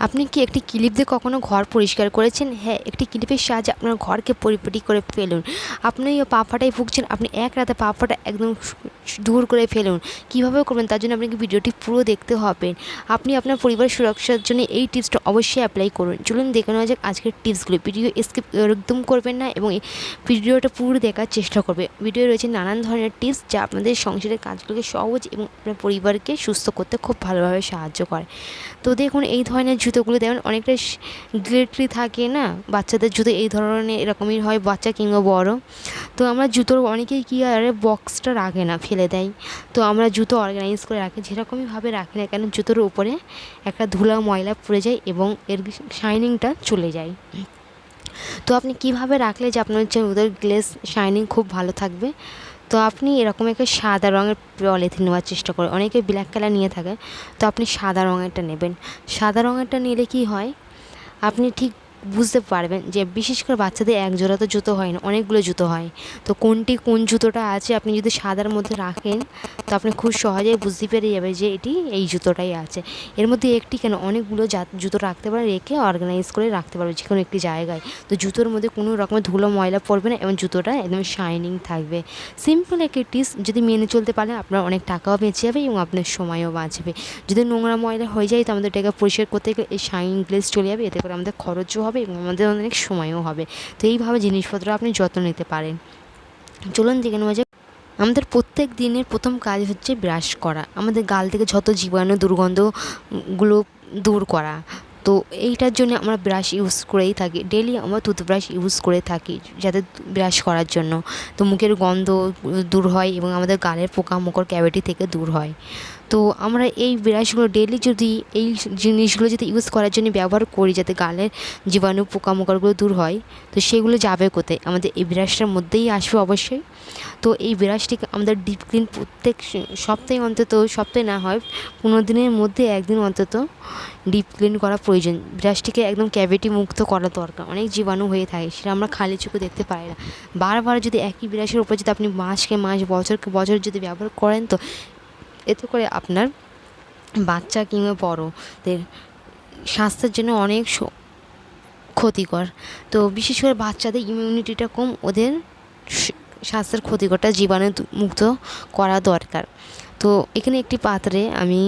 আপনি কি একটি ক্লিপ দিয়ে কখনো ঘর পরিষ্কার করেছেন? হ্যাঁ, একটি ক্লিপের সাহায্যে আপনার ঘরকে পরিপাটি করে ফেলুন। আপনি পা ফাটায় ভুগছেন, আপনি এক রাতে পা ফাটা একদম দূর করে ফেলুন। কীভাবে করবেন তার জন্য আপনাকে ভিডিওটি পুরো দেখতে হবে। আপনি আপনার পরিবারের সুরক্ষার জন্য এই টিপসটা অবশ্যই অ্যাপ্লাই করুন। চলুন দেখে নেওয়া যাক আজকের টিপসগুলো। ভিডিও স্কিপ একদম করবেন না এবং এই ভিডিওটা পুরো দেখার চেষ্টা করবে। ভিডিও রয়েছে নানান ধরনের টিপস যা আপনাদের সংসারের কাজগুলোকে সহজ এবং আপনার পরিবারকে সুস্থ করতে খুব ভালোভাবে সাহায্য করে। তো দেখুন এই ধরনের জুতোগুলো দেখুন অনেকটা গ্লিটারি থাকে না, বাচ্চাদের জুতো এই ধরনের এরকমই হয়, বাচ্চা কিংবা বড়। তো আমরা জুতোর অনেকেই কী আরে বক্সটা রাখে না, ফেলে দেয়। তো আমরা জুতো অর্গানাইজ করে রাখি, যেরকমইভাবে রাখি না কেন জুতোর উপরে একটা ধুলা ময়লা পড়ে যায় এবং এর শাইনিংটা চলে যায়। তো আপনি কিভাবে রাখলে যে আপনার হচ্ছে ওদের গ্লেজ শাইনিং খুব ভালো থাকবে। তো আপনি এরকম একটা সাদা রঙের পলিথিন নেওয়ার চেষ্টা করেন, অনেকে ব্ল্যাক কালার নিয়ে থাকে, তো আপনি সাদা রঙেরটা নেবেন। সাদা রঙেরটা নিলে কি হয়, আপনি ঠিক বুঝতে পারবেন যে বিশেষ করে বাচ্চাদের এক জোড়া তো জুতো হয় না, অনেকগুলো জুতো হয়। তো কোনটি কোন জুতোটা আছে আপনি যদি সাদার মধ্যে রাখেন তো আপনি খুব সহজেই বুঝতে পেরে যাবে যে এটি এই জুতোটাই আছে। এর মধ্যে একটি কেন অনেকগুলো জুতো রাখতে পারেন, রেখে অর্গানাইজ করে রাখতে পারবে যে কোনো একটি জায়গায়। তো জুতোর মধ্যে কোনো রকমের ধুলো ময়লা পড়বে না এবং জুতোটা একদম শাইনিং থাকবে। সিম্পল একটি টিপস, যদি মেনে চলতে পারেন আপনার অনেক টাকাও বেঁচে যাবে এবং আপনার সময়ও বাঁচবে। যদি নোংরা ময়লা হয়ে যায় তো আমাদের এটাকে পরিষ্কার করতে গেলে এই শাইনিং গ্লেজ চলে যাবে, এতে করে আমাদের খরচও হবে এবং আমাদের অনেক সময়ও হবে। তো এইভাবে জিনিসপত্র আপনি যত্ন নিতে পারেন। চলুন দেখে নেওয়া যাক। আমাদের প্রত্যেক দিনের প্রথম কাজ হচ্ছে ব্রাশ করা, আমাদের গাল থেকে যত জীবাণু দুর্গন্ধগুলো দূর করা। তো এইটার জন্য আমরা ব্রাশ ইউজ করেই থাকি, ডেলি আমরা টুথব্রাশ ইউজ করে থাকি যাতে ব্রাশ করার জন্য। তো মুখের গন্ধ দূর হয় এবং আমাদের গালের পোকামাকড় ক্যাভিটি থেকে দূর হয়। তো আমরা এই ব্রাশগুলো ডেলি যদি এই জিনিসগুলো যদি ইউজ করার জন্য ব্যবহার করি যাতে গালের জীবাণু পোকামাকড়গুলো দূর হয়, তো সেগুলো যাবে কোথায়, আমাদের এই ব্রাশটার মধ্যেই আসবে অবশ্যই। তো এই ব্রাশটিকে আমাদের ডিপ ক্লিন প্রত্যেক সপ্তাহে অন্তত, সপ্তাহে না হয় 15 দিনের মধ্যে একদিন অন্তত ডিপ ক্লিন করা প্রয়োজন। ব্রাশটিকে একদম ক্যাভিটি মুক্ত করা দরকার, অনেক জীবাণু হয়ে থাকে সেটা আমরা খালি চোখে দেখতে পাই না। বারবার যদি একই ব্রাশের উপর যদি আপনি মাসকে মাস বছরকে বছর যদি ব্যবহার করেন তো এতে করে আপনার বাচ্চা কিংবা বড়দের স্বাস্থ্যের জন্য অনেক ক্ষতিকর। তো বিশেষ করে বাচ্চাদের ইমিউনিটিটা কম, ওদের স্বাস্থ্যের ক্ষতিকরটা জীবাণু মুক্ত করা দরকার। তো এখানে একটি পাত্রে আমি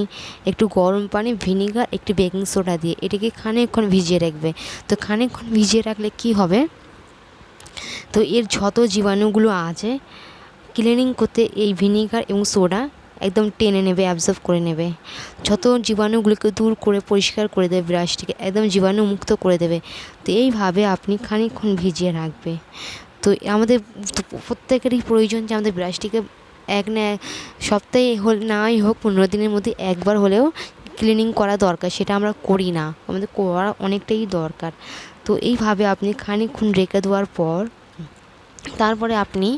একটু গরম পানি, ভিনিগার, একটু বেকিং সোডা দিয়ে এটাকে খানিকক্ষণ ভিজিয়ে রাখবে। তো খানিকক্ষণ ভিজিয়ে রাখলে কি হবে, তো এর যত জীবাণুগুলো আছে ক্লিনিং করতে এই ভিনিগার এবং সোডা একদম টেনে নেবে, অ্যাবজর্ব করে নেবে, যত জীবাণুগুলোকে দূর করে পরিষ্কার করে দেবে, ব্রাশটিকে একদম জীবাণু মুক্ত করে দেবে। তো এইভাবে আপনি খানিকক্ষণ ভিজিয়ে রাখবে। তো আমাদের প্রত্যেকেরই প্রয়োজন যে আমাদের ব্রাশটিকে এক না সপ্তাহে নাই হোক 15 দিনের মধ্যে একবার হলেও ক্লিনিং করা দরকার, সেটা আমরা করি না, আমাদের করা অনেকটাই দরকার। তো এইভাবে আপনি খানিকক্ষণ রেখে দেওয়ার পর তারপরে আপনি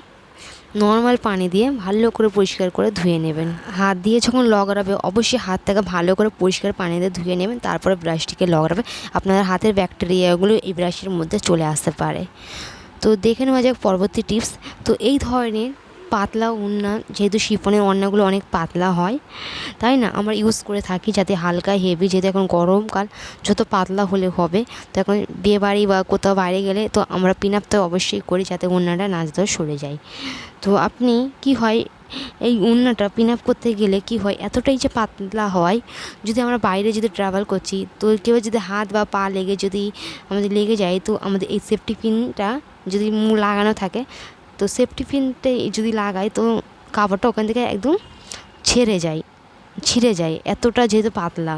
নর্মাল পানি দিয়ে ভালো করে পরিষ্কার করে ধুয়ে নেবেন। হাত দিয়ে যখন লগড়াবে অবশ্যই হাতটাকে ভালো করে পরিষ্কার পানি দিয়ে ধুয়ে নেবেন, তারপরে ব্রাশটিকে লগড়াবে। আপনার হাতের ব্যাকটেরিয়াগুলো এই ব্রাশের মধ্যে চলে আসতে পারে। তো দেখে নেওয়া যাক পরবর্তী টিপস। তো এই ধরনের পাতলা ওড়না, যেহেতু শিফনের ওড়নাগুলো অনেক পাতলা হয় তাই না, আমরা ইউজ করে থাকি যাতে হালকা হেভি, যেহেতু এখন গরমকাল যত পাতলা হলে হবে। তো এখন বিয়েবাড়ি বা কোথাও বাইরে গেলে তো আমরা পিন আপ তো অবশ্যই করি যাতে ওড়নাটা নাচ ধরে সরে যায়। তো আপনি কি হয়, এই ওড়নাটা পিন আপ করতে গেলে কি হয়, এতটাই যে পাতলা হয়, যদি আমরা বাইরে যদি ট্রাভেল করছি তো কেউ যদি হাত বা পা লেগে যদি আমাদের লেগে যায়, তো আমাদের এই সেফটি পিনটা যদি লাগানো থাকে, তো সেফটি পিনটা যদি লাগাই তো কাপড়টা ওখান থেকে একদম ছিঁড়ে যায় এতটা যেহেতু পাতলা।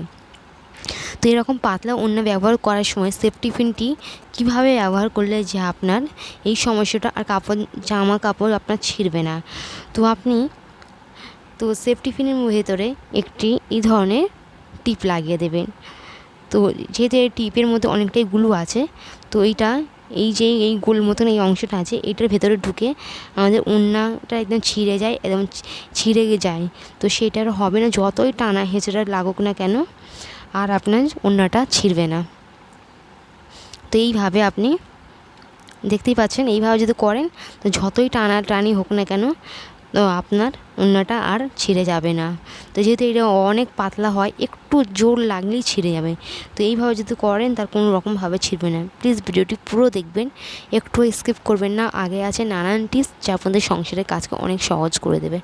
তো এরকম পাতলা ওড়না ব্যবহার করার সময় সেফটি পিনটি কীভাবে ব্যবহার করলে যে আপনার এই সমস্যাটা আর জামা কাপড় আপনার ছিঁড়বে না। তো আপনি তো সেফটি পিনের ভেতরে একটি এই ধরনের টিপ লাগিয়ে দেবেন। তো যেহেতু এই টিপের মধ্যে অনেকটাই গ্লু আছে, তো এই যে এই গোল মতন এই অংশটা আছে এটার ভেতরে ঢুকে আমাদের ওড়নাটা একদম ছিঁড়ে যায়, একদম ছিঁড়ে যায়। তো সেটার হবে না, যতই টানা হেঁচড়া লাগুক না কেন আর আপনার ওড়নাটা ছিঁড়বে না। তো এইভাবে আপনি দেখতেই পাচ্ছেন, এইভাবে যদি করেন তো যতই টানাটানি হোক না কেন তো আপনার ওড়নাটা আর ছিঁড়ে যাবে না। তো যেহেতু এটা অনেক পাতলা হয়, একটু জোর লাগলেই ছিঁড়ে যাবে। তো এইভাবে যদি করেন তার কোনো রকমভাবে ছিঁড়বে না। প্লিজ ভিডিওটি পুরো দেখবেন, একটু স্কিপ করবেন না। আগে আছে নানান টিপস যা আপনাদের সংসারের কাজকে অনেক সহজ করে দেবে।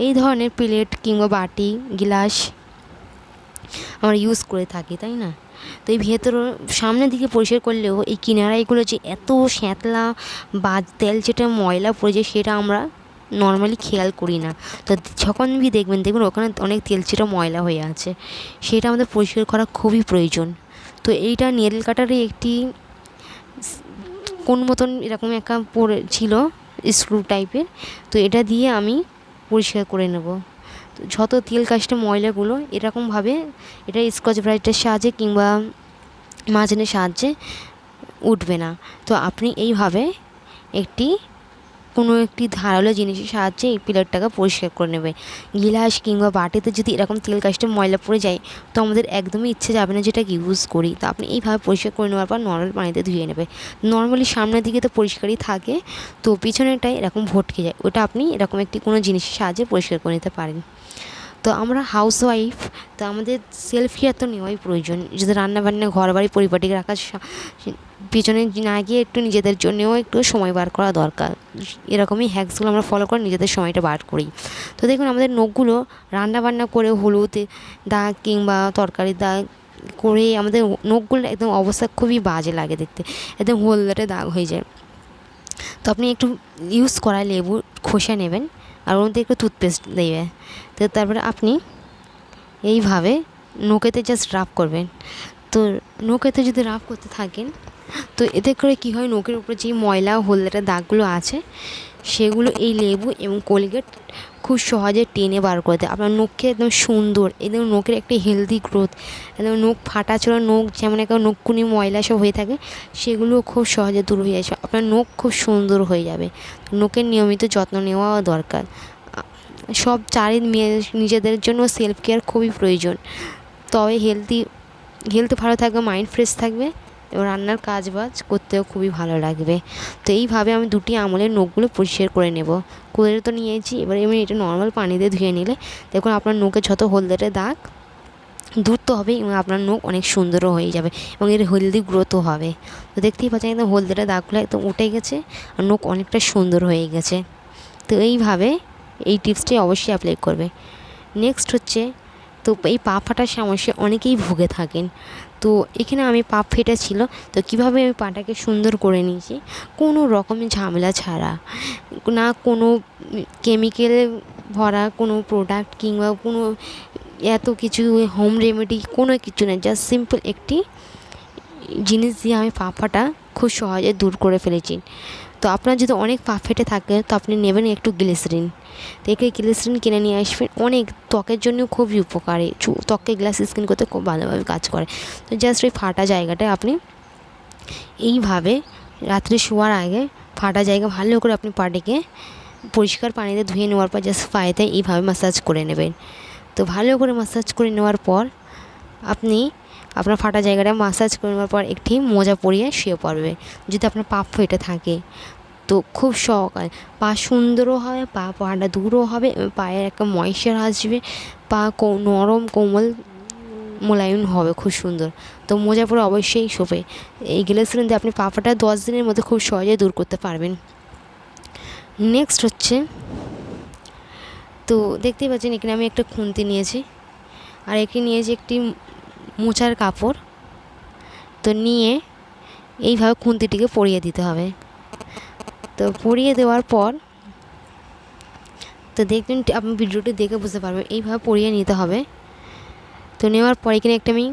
এই ধরনের প্লেট কিংবা বাটি, গিলাস আমরা ইউজ করে থাকি, তাই না? তো এই ভেতর সামনের দিকে পরিষ্কার করলেও এই কিনারাইগুলো যে এত শ্যাতলা বা তেলচেটে ময়লা পড়ে যায়, সেটা আমরা নর্মালি খেয়াল করি না। তো যখন দেখবেন ওখানে অনেক তেলচেটে ময়লা হয়ে আছে, সেটা আমাদের পরিষ্কার করা খুবই প্রয়োজন। তো এইটা নেল কাটারে একটি কোন মতন এরকম একটা পড়ে ছিল, স্ক্রু টাইপের। তো এটা দিয়ে আমি পরিষ্কার করে নেব। যত তেল কাজটা ময়লাগুলো এরকমভাবে এটা স্কচ ব্রাইটের সাহায্যে কিংবা মাজনের সাহায্যে উঠবে না। তো আপনি এইভাবে কোনো একটি ধারালো জিনিসের সাহায্যে এই প্লেটটাকে পরিষ্কার করে নেবে। গিলাস কিংবা বাটিতে যদি এরকম তেল কাজটা ময়লা পড়ে যায়, তো আমাদের একদমই ইচ্ছে যাবে না যেটা ইউজ করি। তো আপনি এইভাবে পরিষ্কার করে নেওয়ার পর নর্মাল পানিতে ধুয়ে নেবে। নর্মালি সামনের দিকে তো পরিষ্কারই থাকে, তো পিছনেরটাই এরকম ভটকে যায়, ওটা আপনি এরকম কোনো জিনিসের সাহায্যে পরিষ্কার করে নিতে পারেন। তো আমরা হাউসওয়াইফ, তো আমাদের সেলফ কেয়ার তো নেওয়াই প্রয়োজন। যদি রান্নাবান্না, ঘর বাড়ি পরিপাটি রাখার পিছনে না গিয়ে একটু নিজেদের জন্যও একটু সময় বার করা দরকার। এরকমই হ্যাকসগুলো আমরা ফলো করে নিজেদের সময়টা বার করি। তো দেখুন আমাদের নখগুলো রান্নাবান্না করে হলুদ দাগ কিংবা তরকারির দাগ করে আমাদের নখগুলো একদম অবস্থা খুবই বাজে লাগে দেখতে, একদম হলদেটে দাগ হয়ে যায়। তো আপনি একটু ইউজ করা লেবু খোসা নেবেন আর ওর মধ্যে একটু টুথপেস্ট দেবে। তো তারপরে আপনি এইভাবে নখেতে জাস্ট রাব করবেন। তো নখেতে যদি রাব করতে থাকেন, তো এতে করে কী হয়, নখের উপরে যে ময়লা হলদেটে দাগগুলো আছে সেগুলো এই লেবু এবং কোলগেট খুব সহজে টেনে বার করে দেয়। আপনার নখকে একদম সুন্দর, একদম নখের একটি হেলদি গ্রোথ, একদম নখ ফাটাচোরা নখ যেমন একটা নখকুনি ময়লা সব হয়ে থাকে, সেগুলো খুব সহজে দূর হয়ে আসবে। আপনার নখ খুব সুন্দর হয়ে যাবে। নখের নিয়মিত যত্ন নেওয়াও দরকার। সব নিজেদের জন্য সেলফ কেয়ার খুবই প্রয়োজন। তবে হেলথ ভালো থাকবে, মাইন্ড ফ্রেশ থাকবে এবং রান্নার কাজ বাজ করতেও খুবই ভালো লাগবে। তো এইভাবে আমি দুটি আঙুলের নখগুলো পরিষ্কার করে নেব। করে তো নিয়েছি, এবার আমি এটা নর্মাল পানিতে ধুয়ে নিলে দেখুন আপনার নখে যত হলদেটে দাগ দূর তো হবে এবং আপনার নখ অনেক সুন্দরও হয়ে যাবে এবং এর হেলদি গ্রোথও হবে। তো দেখতেই পাচ্ছেন একদম হলদেটে দাগগুলো একদম উঠে গেছে আর নখ অনেকটা সুন্দর হয়ে গেছে। তো এইভাবে এই টিপসটি অবশ্যই অ্যাপ্লাই করবে। নেক্সট হচ্ছে, তো এই পা ফাটার সমস্যা অনেকেই ভুগে থাকেন। তো এখানে আমি পা ফেটে ছিল, তো কীভাবে আমি পাটাকে সুন্দর করে নিয়েছি কোনো রকমের ঝামেলা ছাড়া, না কোনো কেমিক্যালে ভরা কোনো প্রোডাক্ট কিংবা কোনো এত কিছু হোম রেমেডি কোনো কিছু না, জাস্ট সিম্পল একটি জিনিস দিয়ে আমি পা ফাটা খুব সহজে দূর করে ফেলেছি। তো আপনার যদি অনেক পা ফেটে থাকে, তো আপনি নেবেন একটু গ্লিসারিন। তো এই গ্লিসারিন কিনে নিয়ে আসবেন, অনেক ত্বকের জন্য খুবই উপকারী, ত্বককে গ্লাস স্কিন করতে খুব ভালোভাবে কাজ করে। তো জাস্ট ওই ফাটা জায়গাটায় আপনি এইভাবে রাত্রে শোয়ার আগে ফাটা জায়গা ভালো করে আপনি পাটিকে পরিষ্কার পানিতে ধুয়ে নেওয়ার পর জাস্ট পায়েতে এইভাবে ম্যাসাজ করে নেবেন। তো ভালো করে ম্যাসাজ করে নেওয়ার পর আপনি আপনার ফাটা জায়গাটা ম্যাসাজ করে নেওয়ার পর একটি মোজা পরিয়ে শুয়ে পড়বে যদি আপনার পা ফেটে থাকে। তো খুব সহকারে পা সুন্দরও হবে, পাটা দূরও হবে, পায়ের একটা ময়েশ্চার আসবে, পা নরম কোমল মোলায়েম হবে খুব সুন্দর। তো মোজা পরে অবশ্যই শোবে। এই গ্লিসারিন দিয়ে আপনি পা ফাটা 10 দিনের মধ্যে খুব সহজে দূর করতে পারবেন। নেক্সট হচ্ছে, তো দেখতেই পাচ্ছেন এখানে আমি একটা খুন্তি নিয়েছি আর এখানে নিয়েছি একটি মোচার কাপড়। তো নিয়ে এইভাবে খুন্তিটিকে পরিয়ে দিতে হবে। তো পরিয়ে দেওয়ার পর তো দেখবেন, আপনি ভিডিওটি দেখে বুঝতে পারবেন, এইভাবে পরিয়ে নিতে হবে। তো নেওয়ার পর এখানে একটা আমি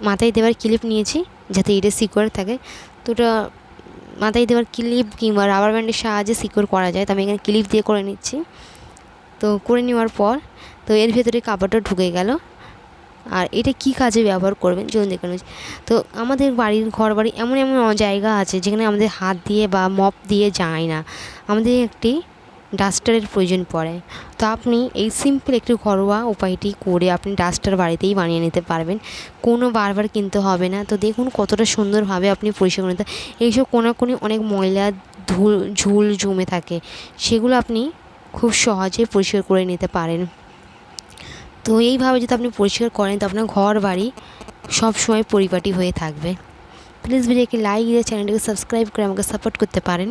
মাথায় দেওয়ার ক্লিপ নিয়েছি যাতে এটা সিকিউর থাকে। তো ওটা মাথায় দেওয়ার ক্লিপ কিংবা রাবার ব্যান্ডের সাহায্যে সিকিউর করা যায়, তো আমি এখানে ক্লিপ দিয়ে করে নিচ্ছি। তো করে নেওয়ার পর তো এর ভেতরে কাপড়টা ঢুকে গেল। আর এটা কি কাজে ব্যবহার করবেন চলুন দেখুন। তো আমাদের ঘর বাড়ি এমন এমন জায়গা আছে যেখানে আমাদের হাত দিয়ে বা মপ দিয়ে যায় না, আমাদের একটি ডাস্টারের প্রয়োজন পড়ে। তো আপনি এই সিম্পল একটি ঘরোয়া উপায়টি করে আপনি ডাস্টার বাড়িতেই বানিয়ে নিতে পারবেন, কোনো বারবার কিনতে হবে না। তো দেখুন কতটা সুন্দরভাবে আপনি পরিষ্কার করে নিতে। এইসব কোনাকুনি অনেক ময়লা ঝুল জমে থাকে, সেগুলো আপনি খুব সহজেই পরিষ্কার করে নিতে পারেন। তো এইভাবে যদি আপনি পরিষ্কার করেন তো আপনার ঘর বাড়ি সব সময় পরিপাটি হয়ে থাকবে। প্লিজ ভিডিওকে লাইক দিয়ে চ্যানেলটিকে সাবস্ক্রাইব করে আমাকে সাপোর্ট করতে পারেন।